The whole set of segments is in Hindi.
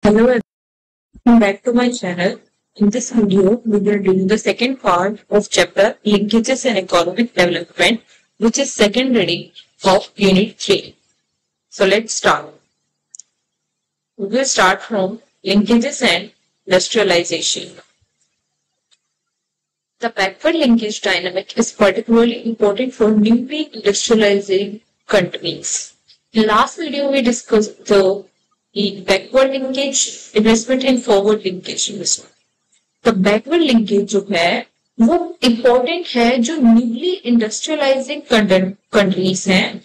Hello, welcome back to my channel. In this video, we will do the second part of chapter Linkages and Economic Development, which is second reading of Unit 3. So let's start. We will start from Linkages and Industrialization. The backward linkage dynamic is particularly important for newly industrializing countries. In last video, we discussed the backward linkage investment and forward linkage investment. तो बैकवर्ड लिंकेज जो है वो इम्पोर्टेंट है जो न्यूली इंडस्ट्रियलाइजिंग कंट्रीज हैं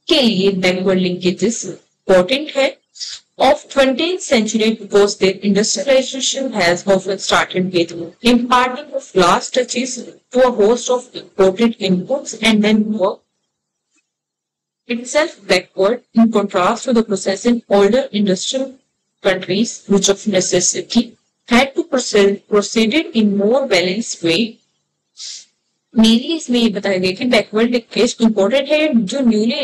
के लिए बैकवर्ड लिंकेजेस इम्पोर्टेंट है of 20th century because their industrialization has often started with imparting of last touches to a host of imported inputs and then work itself backward in contrast to the process in older industrial countries which of necessity had to proceeded in more balanced way. Mainly इसमें ये बताया गया कि बैकवर्ड लिंकेज इम्पोर्टेंट है जो न्यूली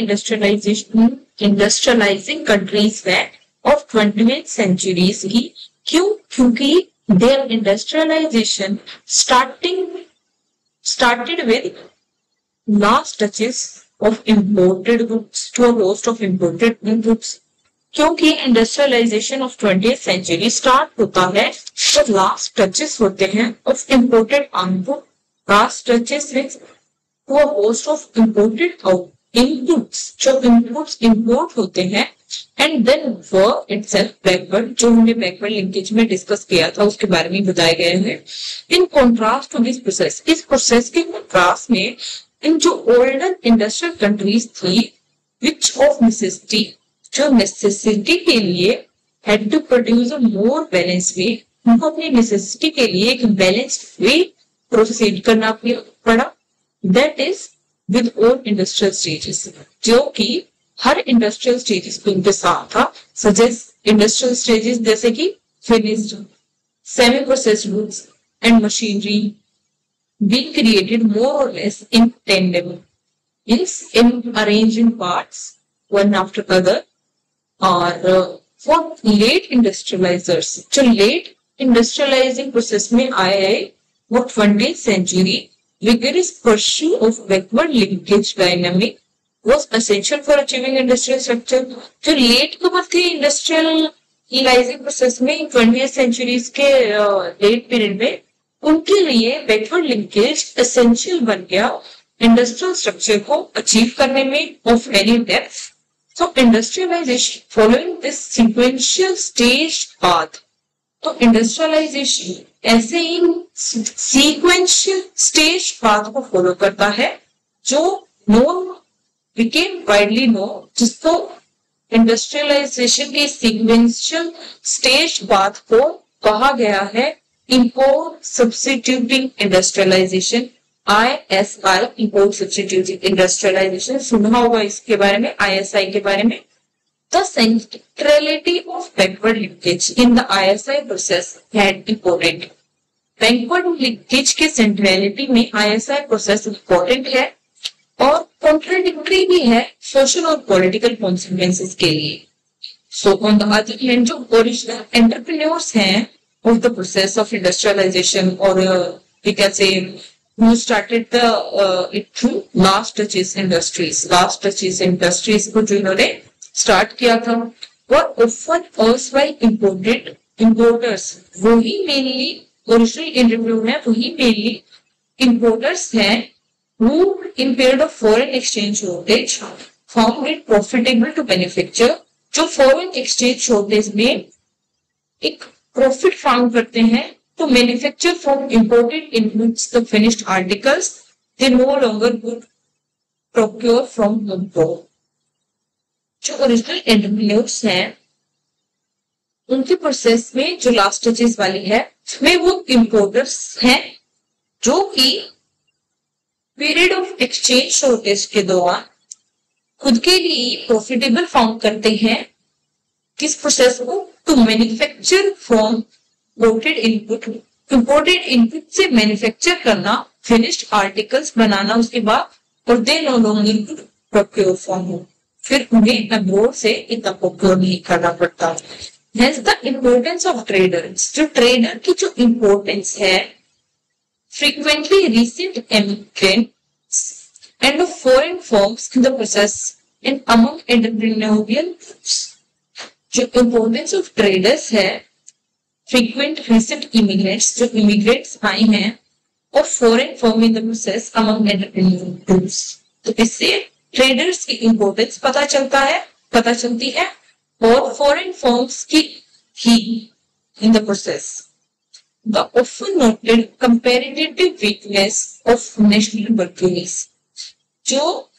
इंडस्ट्रियलाइजिंग कंट्रीज है ऑफ 20th centuries की क्योंकि their industrialization started with last touches of imported goods to a host of imported goods. क्योंकि industrialisation of 20th century start होता है तो लास्ट टचेस होते हैं of imported input last touches with to a host of imported inputs जो इनपुट्स इंपोर्ट होते हैं and then work itself backward जो हमने बैकवर्ड लिंकेज में डिस्कस किया था उसके बारे में बताए गए हैं. In contrast to this process इस प्रोसेस के कॉन्ट्रास्ट में इन जो ओल्डर इंडस्ट्रियल कंट्रीज थी विच ऑफ नेसेसिटी जो नेसेसिटी के लिए had to produce a more balance वे उनको अपनी नेसेसिटी के लिए एक बैलेंस्ड वे प्रोसीड करना पड़ा that is with all industrial stages जो कि हर इंडस्ट्रियल स्टेजेस को उनके साथ था सजेस्ट इंडस्ट्रियल स्टेजेस जैसे कि finished semi processed goods and machinery being created more or less in tandem in arranged in parts one after other or for late industrializers जो late industrializing process में आए वो 20th century vigorous pursuit of backward linkage dynamic was essential for achieving industrial structure. जो late कब थे industrializing process में 20th centuries के late period में उनके लिए बैकवर्ड लिंकेज एसेंशियल बन गया इंडस्ट्रियल स्ट्रक्चर को अचीव करने में ऑफ एनी डेप्थ. तो industrialisation following this sequential stage path तो इंडस्ट्रियलाइजेशन ऐसे ही सीक्वेंशियल स्टेज पाथ को फॉलो करता है जो नोन बिकेम वाइडली नोन जिसको इंडस्ट्रियलाइजेशन के सीक्वेंशियल स्टेज पाथ को कहा गया है Import Substituting Industrialization ISI Import Substituting Industrialization सुना होगा इसके बारे में ISI के बारे में. The centrality of backward linkage in the ISI process had important. Backward linkage के centrality में ISI process important है और contradictory भी है social और political consequences के लिए. So on the other hand जो original entrepreneurs हैं of the process of industrialization or we can say who started the it through last touches industries को जो इन्होंने start किया था और often erstwhile importers वही mainly original entrepreneur है वही mainly importers हैं who in period of foreign exchange shortage found it profitable to manufacture जो foreign exchange shortage में एक प्रॉफिट फाउंड करते हैं तो manufacture from imported inputs the finished articles they no longer could procure from home. जो ओरिजिनल एंटरप्रेन्योर्स हैं उनके प्रोसेस में जो लास्ट स्टेजेस वाली है उसमें वो इंपोर्टर्स हैं जो कि पीरियड ऑफ एक्सचेंज शॉर्टेज के दौरान खुद के लिए प्रॉफिटेबल फाउंड करते हैं किस प्रोसेस को to manufacture from imported input से मैन्युफैक्चर करना फिनिश्ड आर्टिकल्स बनाना उसके बाद और they no longer procure from home फिर उन्हें अब्रोड से इतना प्रोक्योर नहीं करना पड़ता. Hence the importance of traders. जो ट्रेडर की जो इम्पोर्टेंस है, frequently recent immigrants and of foreign firms in the process and among entrepreneurial groups. जो इम्पोर्टेंस ऑफ ट्रेडर्स है, frequent recent immigrants जो immigrants आए हैं और foreign firm in the process among entrepreneurial groups. तो इससे ट्रेडर्स की इम्पोर्टेंस पता चलती है और फॉरेन फर्म्स की ही in the process. The often noted comparative weakness of national workers. जो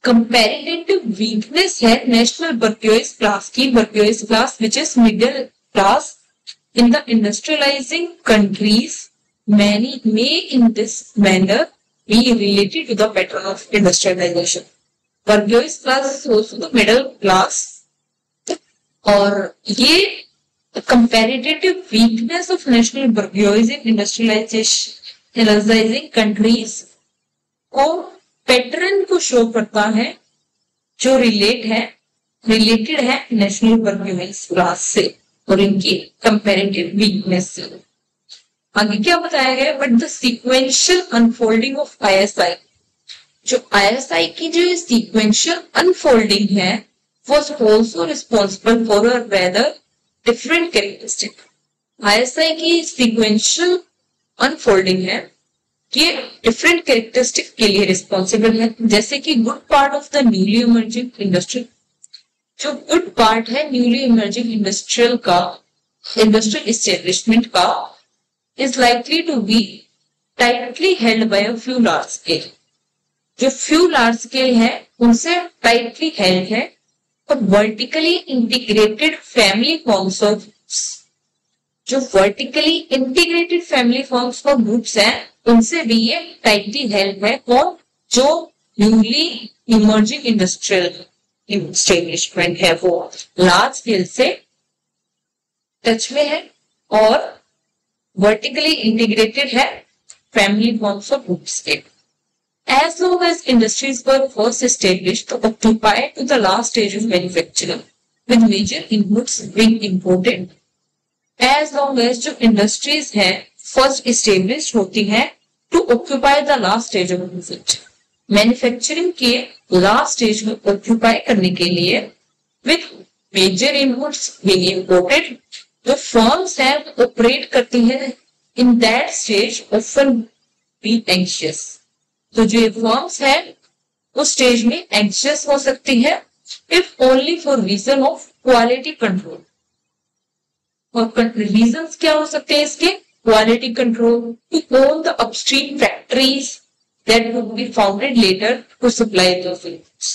comparative weakness है national workers class which is middle class in the industrializing countries, many may in this manner be related to the pattern of industrialization. Workers class is also the middle class. और ये comparative weakness of national bourgeoisie in industrializing countries को पैटर्न को शो करता है जो रिलेटेड है नेशनल bourgeoisie क्लास से और इनकी comparative weakness से. आगे क्या बताया गया, but the sequential unfolding of ISI. जो ISI की जो सीक्वेंशियल अनफोल्डिंग है was also responsible for a rather different characteristic. ISI की sequential unfolding है, ये different characteristic के लिए responsible है. जैसे कि good part of the newly emerging industry, जो good part है newly emerging industrial establishment का is likely to be tightly held by a few large scale. जो few large scale है उनसे tightly held है और vertically integrated family forms of जो vertically integrated family forms of groups हैं उनसे भी ये टाइटली हेल्प है और जो न्यूली इमर्जिंग इंडस्ट्रियल एस्टेब्लिशमेंट है वो लार्ज स्केल से टच में है और वर्टिकली इंटीग्रेटेड है फैमिली फॉर्म्स ऑफ ग्रुप्स के. As long as industries were first established to occupy to the last stage of manufacturing, with major inputs being imported. As long as जो industries हैं first established होती हैं to occupy the last stage of manufacturing के last stage में occupy करने के लिए with major inputs being imported, जो firms हैं operate करती हैं in that stage often be anxious. तो जो फॉर्म्स है उस स्टेज में एंग्शियस हो सकती है if only for reason of quality control. और रीजंस क्या हो सकते हैं इसके, quality control, to own the upstream factories that would be founded later to supply the foods.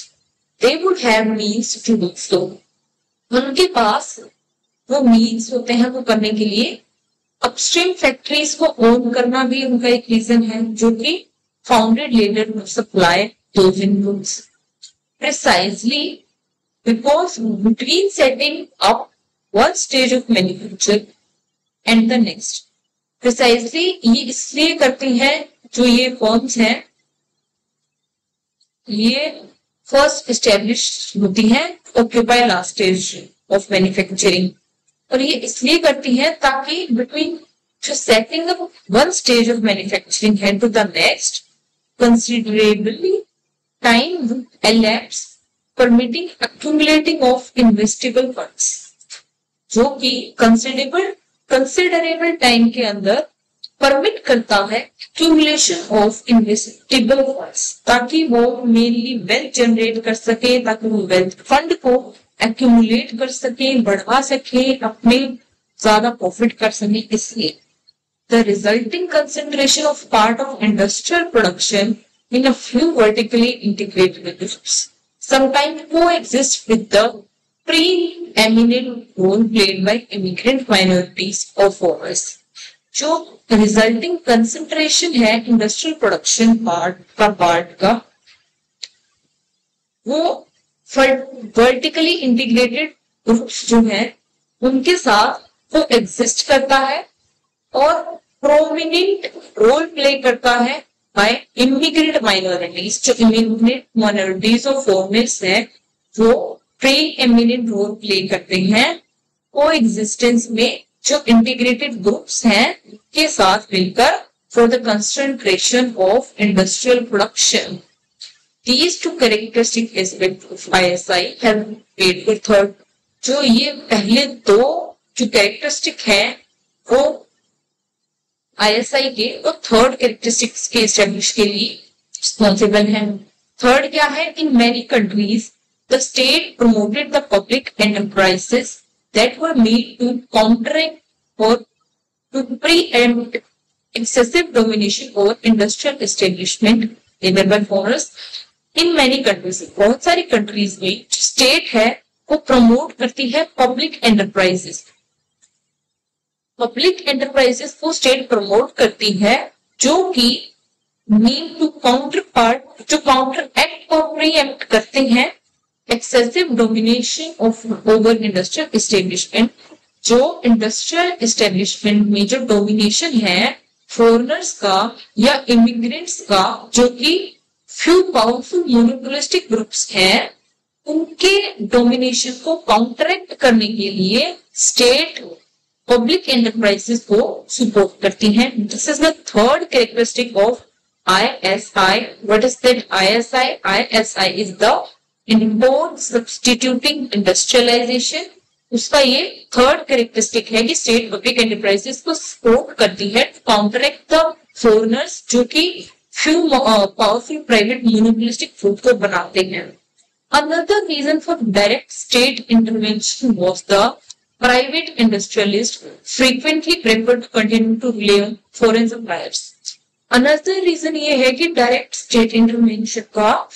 They would have means to do so. उनके पास वो मींस होते हैं वो करने के लिए. अपस्ट्रीम फैक्ट्रीज को ओन करना भी उनका एक रीजन है जो कि founded later to supply those inputs. Precisely because between setting up one stage of manufacture and the next. Precisely ये इसलिए करती हैं जो ये फर्म्स हैं ये फर्स्ट एस्टेब्लिश होती हैं occupy last stage of manufacturing और ये इसलिए करती हैं ताकि between setting up one stage of manufacturing है to the next considerably time would elapse permitting accumulating of investable funds. जो कि considerable time के अंदर परमिट करता है accumulation of investable funds ताकि वो मेनली वेल्थ जनरेट कर सके, ताकि वो वेल्थ फंड को accumulate कर सके, बढ़ा सके, अपने ज्यादा प्रॉफिट कर सके. इसलिए the resulting concentration of part of industrial production in a few vertically integrated groups sometimes coexist with the preeminent role played by immigrant minorities or foreigners. जो resulting concentration है industrial production part का वो vertically integrated groups जो है उनके साथ वो exist करता है और प्रोमिनेंट रोल प्ले करता है बाय इमिग्रेंट माइनॉरिटीज. जो इमिग्रेंट माइनॉरिटीज और फॉरेनर्स हैं वो प्री एमिनेंट रोल प्ले करते हैं को एग्जिस्टेंस में जो इंटीग्रेटेड ग्रुप्स हैं के साथ मिलकर for the concentration of industrial production. These two characteristic aspects of ISI have made the third। जो ये पहले दो जो कैरेक्टरिस्टिक है वो ISI के और थर्ड कैरेक्टरिस्टिक्स के एस्टेब्लिश के लिए रिस्पॉन्सिबल है। थर्ड क्या है? In many countries the state promoted the public enterprises that were made to counteract or to preempt excessive domination over industrial establishment labor by foreigners। In many countries, बहुत सारी कंट्रीज में स्टेट है वो प्रमोट करती है पब्लिक एंटरप्राइजेस। पब्लिक एंटरप्राइजेस को स्टेट प्रमोट करती है जो कि मीन टू काउंटर पार्ट, जो काउंटर एक्ट और प्रीएम्प्ट करते हैं excessive domination of over industrial establishment. जो इंडस्ट्रियल एस्टेब्लिशमेंट में जो डोमिनेशन है फॉरेनर्स का या इमिग्रेंट्स का, जो कि फ्यू पावरफुल मोनोपोलिस्टिक ग्रुप्स हैं, उनके डोमिनेशन को काउंटरैक्ट करने के लिए स्टेट पब्लिक एंटरप्राइजेस को सपोर्ट करती हैं। This is the third characteristic of ISI। What is that ISI? ISI is the import substituting industrialisation. उसका ये थर्ड कैरेक्टरिस्टिक है कि स्टेट पब्लिक एंटरप्राइजेस को सपोर्ट करती है टू काउंटरैक्ट द फॉरेनर्स जो कि few powerful private monopolistic food को बनाते हैं। Another reason for direct state intervention was the private industrialist frequently prefer to continue to rely on foreign suppliers. Another reason ये है कि डायरेक्ट स्टेट इंटरवेंशन का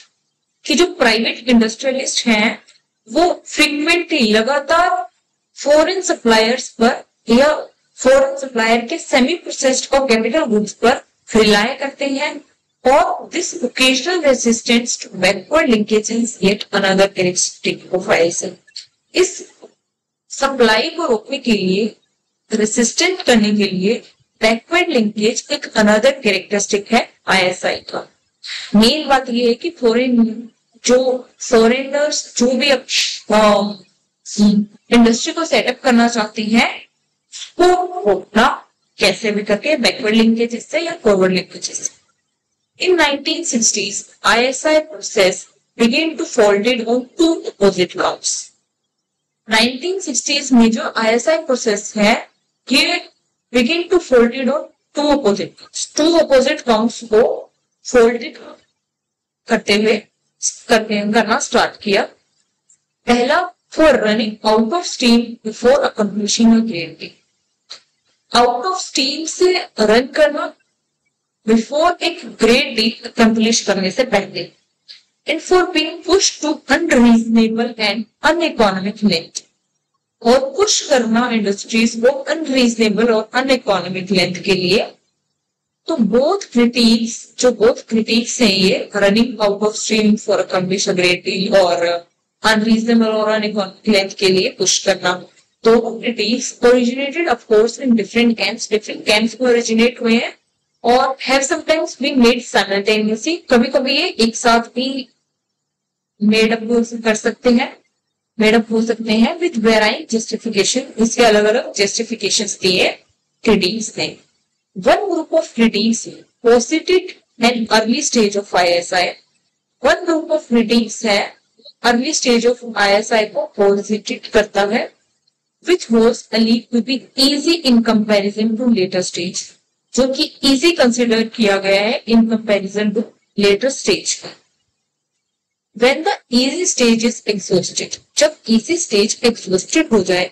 कि जो प्राइवेट इंडस्ट्रियलिस्ट हैं वो फ्रीक्वेंटली लगातार फॉरेन सप्लायर्स पर या फॉरेन सप्लायर के सेमी प्रोसेस्ड और कैपिटल गुड्स पर रिलाय करते हैं। और this occasional resistance to backward linkage is yet another characteristic of ISI। इस सप्लाई को रोकने के लिए, रेसिस्टेंट करने के लिए बैकवर्ड लिंकेज एक अनदर कैरेक्टरिस्टिक है ISI का। मेन बात यह है कि जो फॉरेनर्स जो भी इंडस्ट्री को सेटअप करना चाहती हैं वो रोकना कैसे भी करके, बैकवर्ड लिंकेजेस से या फॉरवर्ड लिंकेजेस से। इन 1960s ISI process began to folded on two opposite grounds। 1960s में जो ISI प्रोसेस है ये begin to folded on two opposite grounds को फोल्डेड करना स्टार्ट किया। पहला, for running out of steam before accomplishing a great deed. Out of steam से रन करना बिफोर एक ग्रेट डीड अकम्प्लिश करने से पहले। And for being push to unreasonable and uneconomic length, और पुश करना इंडस्ट्रीज को अनरीजनेबल और अनइकोनॉमिक लेंथ के लिए। तो बोथ क्रिटिक्स हैं ये, running out of stream for accomplish a great deal और अनरीजनेबल और अनइकोनॉमिक लेंथ के लिए पुश करना। तो critics originated of course in different camps में ओरिजिनेट हुए हैं और have sometimes been made simultaneously. कभी-कभी ये एक साथ भी मेड अप हो सकते हैं विद वेराइंग जस्टिफिकेशन। इसके अलग-अलग जस्टिफिकेशंस दिए क्रिटिक्स ने। One group of critics posited an early stage of ISI। One group of critics है early stage of ISI को posited करता है, which was believed to be easy in comparison to later stage, जो कि easy consider किया गया है in comparison to later stage। When the easy stage is exhausted, जब easy stage exhausted हो जाए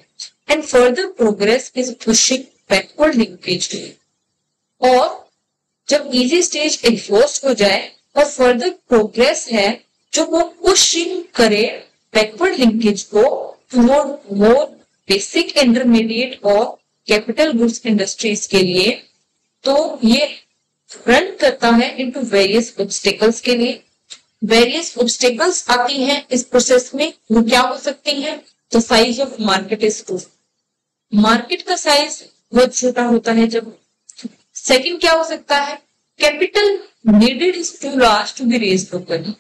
and further progress is pushing backward linkage, और जब इजी स्टेज एग्जॉस्ट हो जाए और फर्दर प्रोग्रेस है जो वो पुशिंग करे बैकवर्ड लिंकेज को टुवर्ड मोर बेसिक इंटरमीडिएट और कैपिटल गुड्स इंडस्ट्रीज के लिए, तो ये रन करता है इनटू वेरियस ऑब्स्टिकल्स के लिए। वेरियस ऑब्स्टिकल्स आती हैं इस प्रोसेस में, वो क्या हो सकती हैं? The size of market is too, market का साइज बहुत छोटा होता है जब। सेकंड क्या हो सकता है? Capital needed is too large to be raised locally,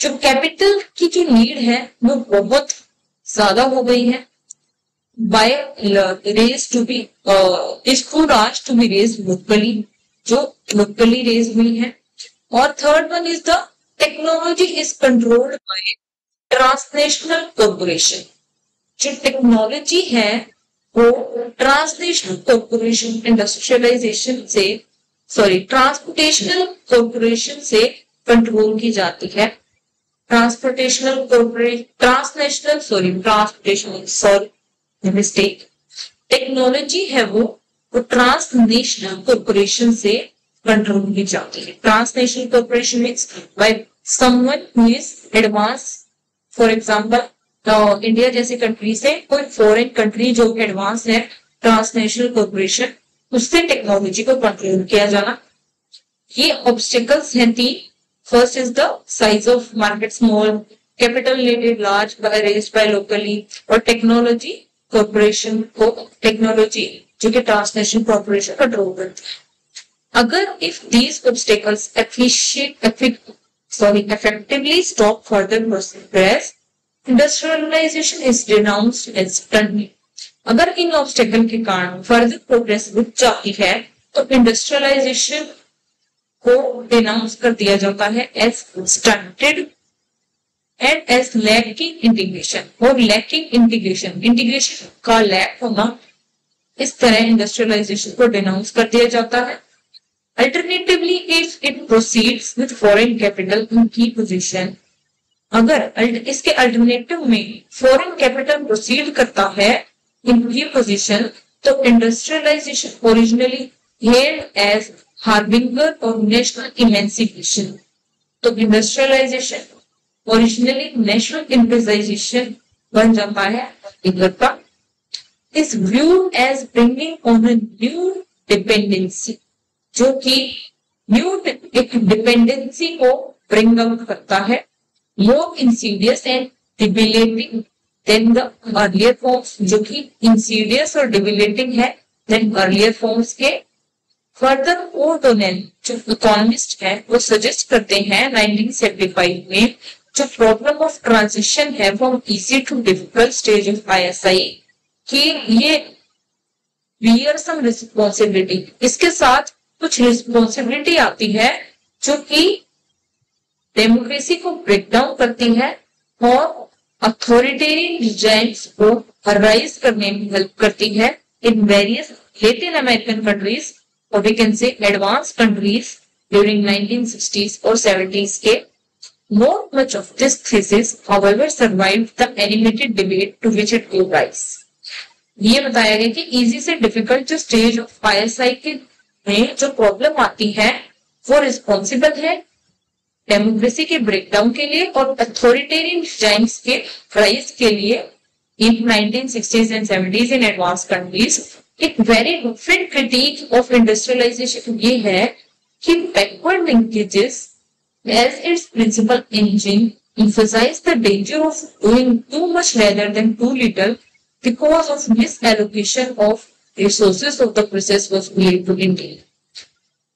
जो कैपिटल की जो नीड है वो बहुत ज्यादा हो गई है। by raised to be is food asked to be raised locally, जो locally raised हुई है. और third one is the technology is controlled by transnational corporation. जो टेक्नोलॉजी है वो ट्रांसनेशनल कॉर्पोरेशन इंडस्ट्रियलाइजेशन से ट्रांसपोर्टेशनल कॉर्पोरेशन से कंट्रोल की जाती है. मिस्टेक. टेक्नोलॉजी है वो ट्रांसनेशनल कॉर्पोरेशन से कंट्रोल की जाती है. Transnational corporation means by someone who is advance. For example India जैसी कंट्री से कोई फॉरेन कंट्री जो एडवांस है, ट्रांसनेशनल कॉर्पोरेशन, उससे टेक्नोलॉजी को कंट्रोल किया जाना. ये ऑब्स्टिकल्स हैं तीन. First is the size of market small, capital needed large raised bye locally, और टेक्नोलॉजी कॉर्पोरेशन को टेक्नोलॉजी जो कि ट्रांसनेशनल कॉर्पोरेशन कंट्रोल करती है. अगर if these obstacles effectively stop further progress, industrialization is denounced as stunning. अगर इन ऑब्स्टेकल के कारण फर्दर प्रोग्रेस रुक जाती है तो इंडस्ट्रियलाइजेशन को डिनाउंस कर दिया जाता है as stunted and as lacking integration. और लैकिंग इंटीग्रेशन का लैक होना, इस तरह इंडस्ट्रियलाइजेशन को डिनाउंस कर दिया जाता है. Alternatively, if it proceeds with foreign capital in key position, अगर इसके अल्टरनेटिव में फॉरेन कैपिटल प्रोसीड करता है इन की पोजीशन, तो industrialisation originally held as harbinger और नेशनल इमेंसिपेशन. तो इंडस्ट्रियलाइजेशन ओरिजिनली नेशनल इम्पेसाइजेशन बन जाता है हार्बिंगर का. Is viewed as bringing on a new dependency, जो कि न्यू एक डिपेंडेंसी को ब्रिंग आउट करता है. More insidious and debilitating than the earlier forms, जो कि इंसीडियस और डिबिलेटिंग है देन अर्लियर फॉर्म्स के. फर्दर ओडोनेल जो इकोनॉमिस्ट है वो सजेस्ट करते हैं 1975 में जो प्रॉब्लम ऑफ ट्रांजिशन है from easy to difficult stage of ISI कि ये बियर सम रिस्पॉन्सिबिलिटी, इसके साथ कुछ रिस्पॉन्सिबिलिटी आती है जो कि डेमोक्रेसी को ब्रेक डाउन करती है और अथॉरिटेरियन रिजाइम्स को राइज करने में हेल्प करती है in various Latin American countries और we can say advance countries during 1960s और 70s के. Not much of this thesis, however, survived the animated debate to which it gave rise. ये बताया गया कि इजी से डिफिकल्ट जो स्टेज ऑफ ISI के में जो प्रॉब्लम आती है वो रिस्पॉन्सिबल है डेमोक्रेसी के ब्रेकडाउन के लिए और अथॉरिटेरियन रिजाइम्स के राइज के लिए in 1960s and 70s in advance countries. एक very different critic of industrialisation ये है कि backward linkages as its principal engine emphasize the danger of doing too much rather than too little because of misallocation of resources of the process was believed to entail.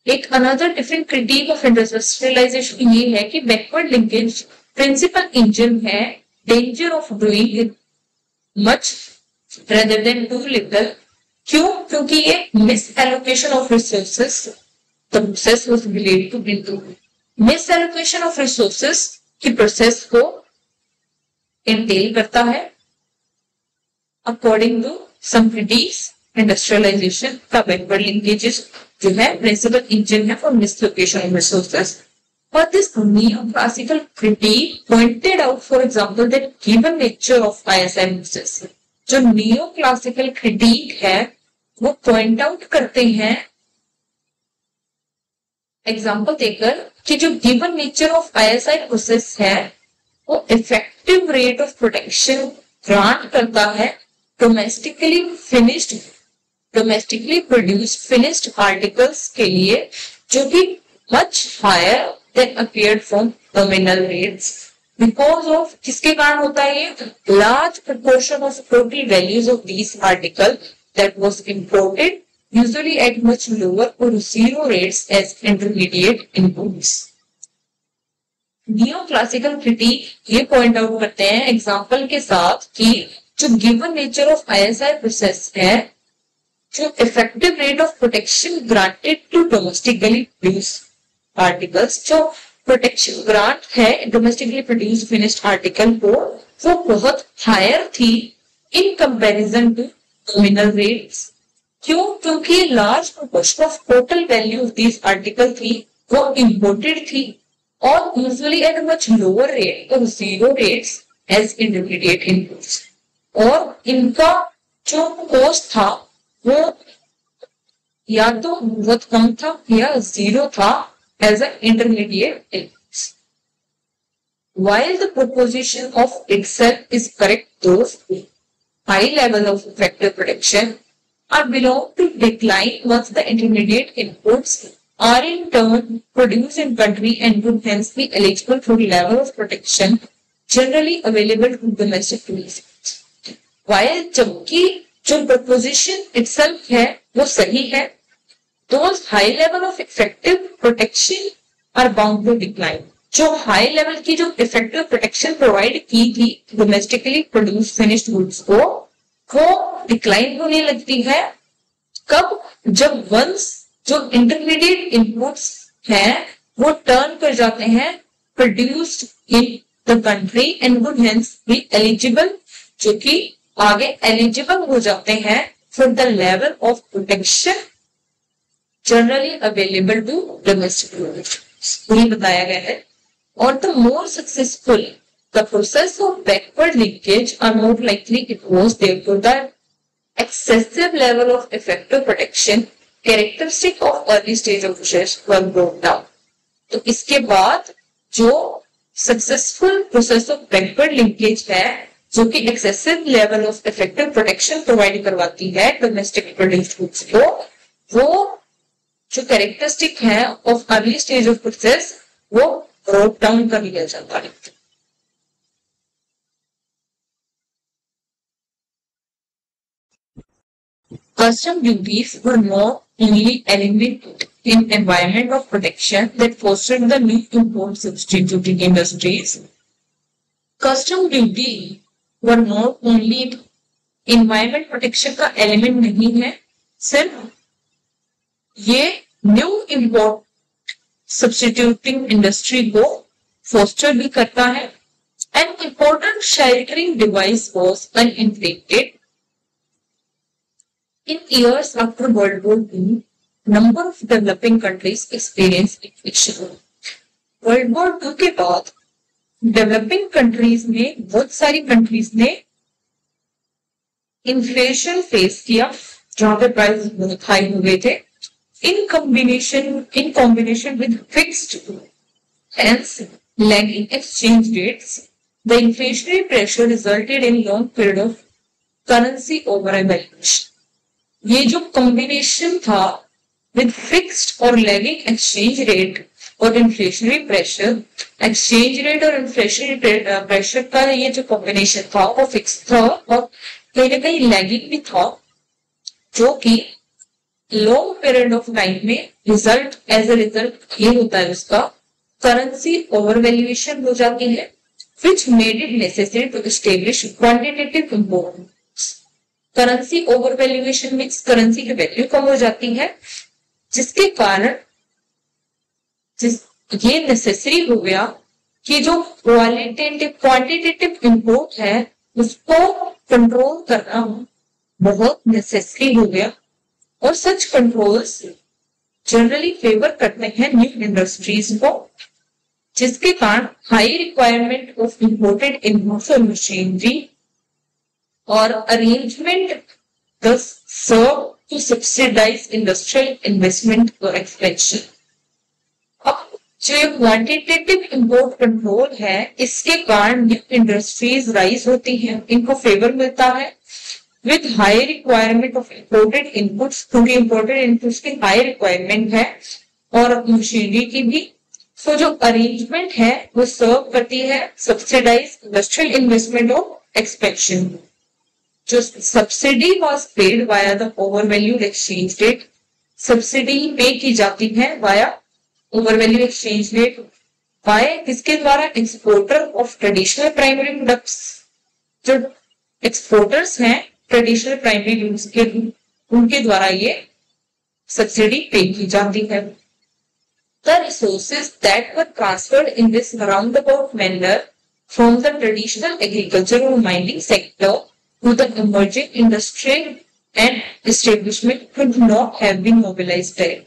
एक another different critique of industrialization ये है कि backward linkage principal engine है danger of doing it much rather than too little. क्यों? क्योंकि ये misallocation of resources the process was believed to entail. misallocation of resources की प्रोसेस को entail करता है. According to some critics, industrialisation का बैकवर्ड लिंकेजेस जो है प्रिंसिपल इंजन है for misallocation of resources. But this neoclassical critique pointed out, for example, that given nature of ISI process, जो neoclassical critique है वो पॉइंट आउट करते हैं एग्जाम्पल देकर कि जो given nature of ISI process है वो effective rate of protection grant करता है डोमेस्टिकली प्रोड्यूस्ड फिनिश्ड आर्टिकल्स के लिए जो कि much higher than appeared from terminal rates. Because of किसके कारण होता है ये? Large proportion of total values of these article that was imported usually at much lower और zero rates as intermediate inputs. Neo classical critic ये पॉइंट आउट करते हैं एग्जाम्पल के साथ कि जो given nature of ISI process है, जो effective rate of protection granted to domestically produce articles, जो प्रोटेक्शन ग्रांट है डोमेस्टिकली प्रोड्यूस फिनिश्ड आर्टिकल को, वो बहुत हायर थी in comparison to nominal rates. क्यों? क्योंकि large proportion of total value of this article थी वो इंपोर्टेड थी और usually at much lower rate और zero rates as intermediate inputs, और इनका जो कॉस्ट था वो या तो बहुत कम था या जीरो था as a intermediate inputs. While the proposition of itself is correct, those high level of effective protection are belong to decline once the intermediate inputs are in turn produced in country and would hence be eligible for level of protection generally available to domestic producers. While जबकि जो proposition itself है वो सही है, those high level of effective protection are bound to decline. जो हाई लेवल की जो इफेक्टिव प्रोटेक्शन प्रोवाइड की थी डोमेस्टिकली प्रोड्यूस फिनिश्ड गुड्स को, वो डिक्लाइन होने लगती है। कब? जब वंस जो इंटरमीडिएट इनपुट्स हैं वो टर्न कर जाते हैं produced in the country and would hence be eligible, जो कि आगे एलिजिबल हो जाते हैं for the level of protection generally available to domestic producers, ये बताया गया है। Or the more successful the process of backward linkage are more likely it was, therefore the excessive level of effective protection characteristic of early stage of process were brought down. तो इसके बाद जो successful process of backward linkage है जो कि excessive level of effective protection provide करवाती है डोमेस्टिक प्रोड्यूस्ड गुड्स को, वो जो कैरेक्टरिस्टिक है of early stage of process वो ब्रोक डाउन कर लिया जाता है। Custom duties were not only element in environment of protection that fostered the new import substituting industries. Custom duty were not only environment protection का element नहीं है, सिर्फ ये न्यू इम्पोर्ट सब्स्टिट्यूटिंग इंडस्ट्री को फोस्टर भी करता है। An important sheltering device was uninfected. In years after World War II, number of developing countries experienced inflation. World War II के बाद डेवलपिंग कंट्रीज में बहुत सारी कंट्रीज ने इन्फ्लेशन फेस किया जहां पे प्राइस बहुत हाई हो गए थे। In combination with fixed hence lagging exchange rates, the inflationary pressure resulted in long period of currency overvaluation. ये जो combination था with fixed और lagging exchange rate और inflationary pressure, exchange rate और inflationary pressure का ये जो combination था वो fixed था और कहीं ना कहीं lagging भी था, जो कि लॉन्ग पीरियड ऑफ टाइम में एज अ रिजल्ट ये होता है उसका करेंसी ओवरवैल्यूएशन हो जाती है, which made it necessary to establish quantitative importance. Currency overvaluation में करेंसी की वैल्यू कम हो जाती है, जिसके कारण ये नेसेसरी हो गया कि जो क्वांटिटेटिव इंपोर्ट है उसको कंट्रोल करना बहुत नेसेसरी हो गया, और सच कंट्रोल्स जनरली फेवर करते हैं न्यू इंडस्ट्रीज को, जिसके कारण high requirement of imported inputs और मशीनरी और arrangement thus serve to subsidize industrial investment और एक्सपेंशन। अब जो क्वांटिटेटिव इंपोर्ट कंट्रोल है इसके कारण न्यू इंडस्ट्रीज राइज होती हैं, इनको फेवर मिलता है with high requirement of imported inputs, क्योंकि imported inputs की high requirement है और मशीनरी की भी। तो जो अरेंजमेंट है वो सर्व करती है subsidize industrial investment of expansion. जो subsidy was paid via the overvalued exchange rate, subsidy pay की जाती है via overvalue exchange rate by किसके द्वारा? Exporter of traditional primary products. जो एक्सपोर्टर्स हैं ट्रेडिशनल प्राइमरी यूज के, उनके द्वारा ये सब्सिडी पे की जाती है। The resources that were transferred in this roundabout manner from the traditional agriculture or mining sector to the emerging industrial and establishment could not have been mobilized there.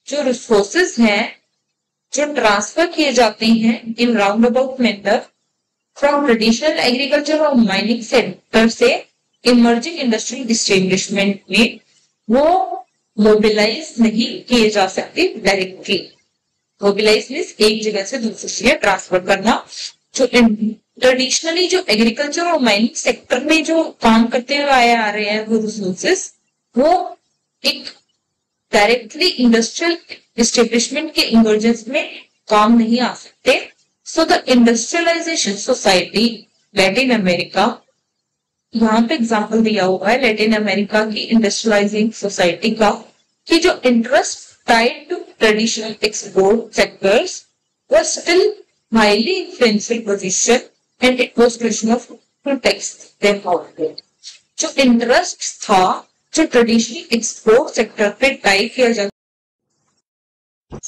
जो resources हैं जो ट्रांसफर किए जाते हैं in roundabout manner from traditional agriculture और माइनिंग सेक्टर से इमर्जिंग इंडस्ट्रियल इस्टेब्लिशमेंट में, वो मोबिलाइज नहीं किए जा सकते डायरेक्टली। मोबिलाइज मीन्स एक जगह से दूसरी जगह ट्रांसफर करना। जो ट्रेडिशनली जो एग्रीकल्चर और माइनिंग सेक्टर में जो काम करते हुए आए आ रहे हैं वो रिसोर्सेस, वो एक डायरेक्टली इंडस्ट्रियल एस्टेब्लिशमेंट के इमरजेंस में काम नहीं आ सकते। So the industrialisation society Latin America, यहाँ पे एग्जाम्पल दिया हुआ है लैटिन अमेरिका की इंडस्ट्रियलाइजिंग सोसाइटी का, कि जो interest tied to traditional export sectors was still highly influential position and it was question of to tax them output. जो इंटरेस्ट था जो ट्रेडिशनल एक्सपोर्ट सेक्टर पे टाई किया जाता,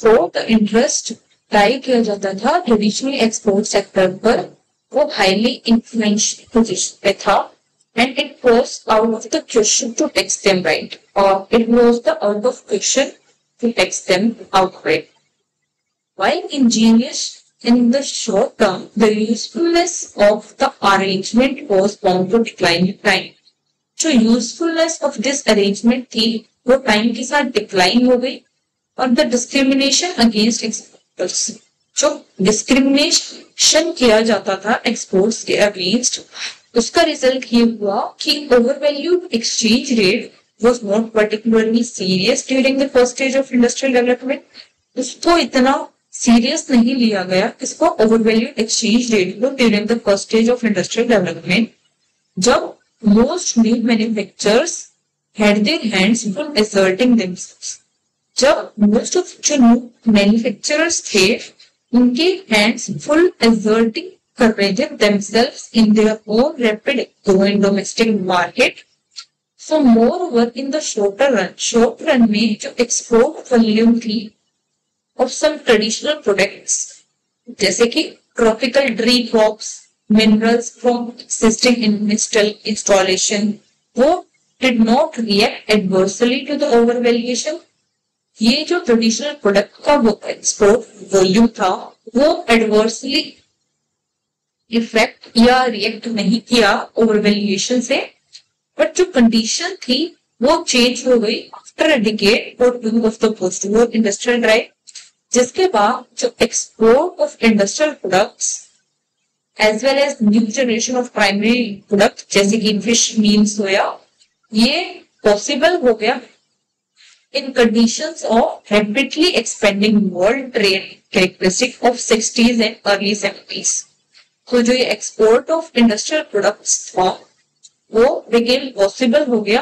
so the interest टाई किया जाता था ट्रेडिशनल एक्सपोर्ट सेक्टर पर, वो हाईली इन्फ्लुएंशियल पोजीशन पे था। And it was out of the question to tax them, right? Or it was the out of question to tax them outright. While ingenious in the short term, the usefulness of the arrangement was bound to decline with time. जो usefulness of this arrangement थी, वो time के साथ decline हो गई। और the discrimination against exporters, जो discrimination किया जाता था exports के against, उसका रिजल्ट ये हुआ कि overvalued exchange rate was not particularly serious during the first stage of industrial development. उसको इतना सीरियस नहीं लिया गया, इसको ओवरवैल्यूड एक्सचेंज रेट को during the first stage of industrial development, जब most new manufacturers had their hands full asserting themselves, जब मोस्ट ऑफ जो न्यू मैन्युफैक्चरर्स थे उनके हैंड्स फुल asserting कर रहे थे themselves in their own rapid growing domestic market. So moreover in the short run में जो export volume थी of some traditional products जैसे कि tropical tree crops, minerals from existing installation, वो did not react adversely to the overvaluation. ये जो traditional product का वो export volume था वो adversely इफेक्ट या रिएक्ट नहीं किया ओवरवैल्यूएशन से, बट जो कंडीशन थी वो चेंज हो गई after a decade or two of the post war industrial drive, जिसके बाद जो export of industrial products as well as new generation of primary product जैसे कि फिश, मीन, सोया, ये पॉसिबल हो गया in conditions of rapidly expanding world trade characteristic of 60s and early 70s। तो जो ये एक्सपोर्ट ऑफ इंडस्ट्रियल प्रोडक्ट्स था वो बिकेम पॉसिबल हो गया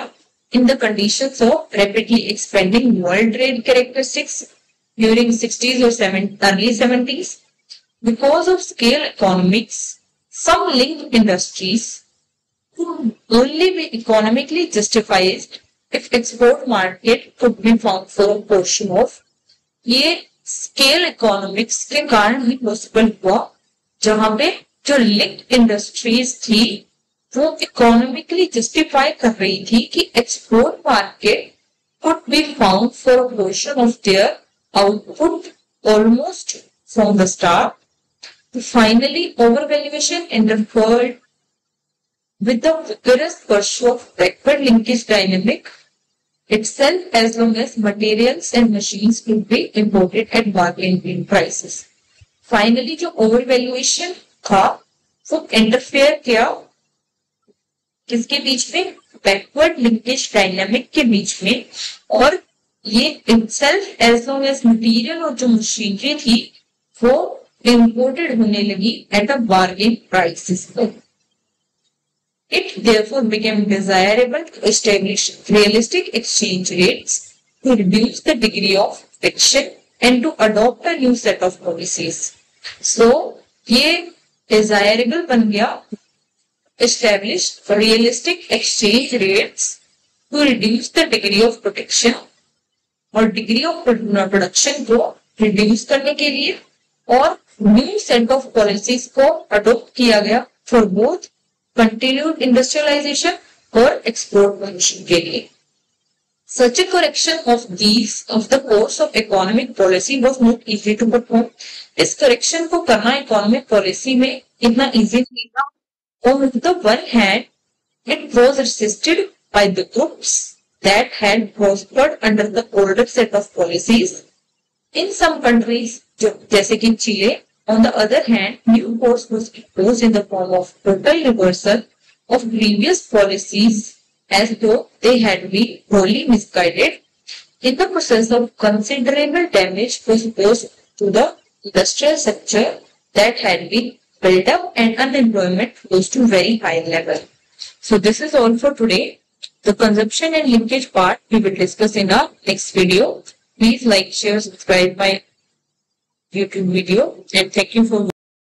in the conditions of rapidly expanding world trade characteristics during 60s और early 70s because of scale economics. Some linked industries could only be economically justified if export market could be found for a portion of। ये स्केल इकोनॉमिक्स के कारण ही पॉसिबल हुआ जहां पे जो लिंक्ड इंडस्ट्रीज थी वो इकोनॉमिकली जस्टिफाई कर रही थी कि export market could be found for a portion of their output almost from the start. Finally overvaluation interfered with the vigorous pursuit of backward linkage dynamic itself as long as materials and machines could be imported at bargain prices। Finally जो overvaluation था वो इंटरफेयर किया किसके बीच में, बैकवर्ड लिंकेज डायनामिक के बीच में, और ये itself as long as material और जो मशीनरी थी वो इंपोर्टेड होने लगी at a bargain prices. It therefore became desirable to establish realistic exchange rates to reduce the degree of friction and to adopt a new set of policies। So, ये desirable बन गया established realistic exchange rates to reduce the degree of protection और डिग्री ऑफ प्रोडक्शन को रिड्यूस करने के लिए, और न्यू सेट ऑफ पॉलिसीज को अडॉप्ट किया गया फॉर बोथ कंटिन्यूड इंडस्ट्रियलाइजेशन और एक्सपोर्ट प्रमोशन के लिए. Such a correction of the course of economic policy was not easy to perform. इस करेक्शन को करना इकोनॉमिक पॉलिसी में इतना इजी नहीं था. On the one hand, it was resisted by the groups that had prospered under the older set of policies. In some countries, जैसे कि Chile, on the other hand, new course was imposed in the form of total reversal of previous policies as though they had been wholly misguided. In the process of considerable damage was caused to the industrial sector that had been built up and unemployment rose to very high level. So this is all for today. The consumption and linkage part we will discuss in our next video. Please like, share, subscribe my YouTube video, and thank you for watching.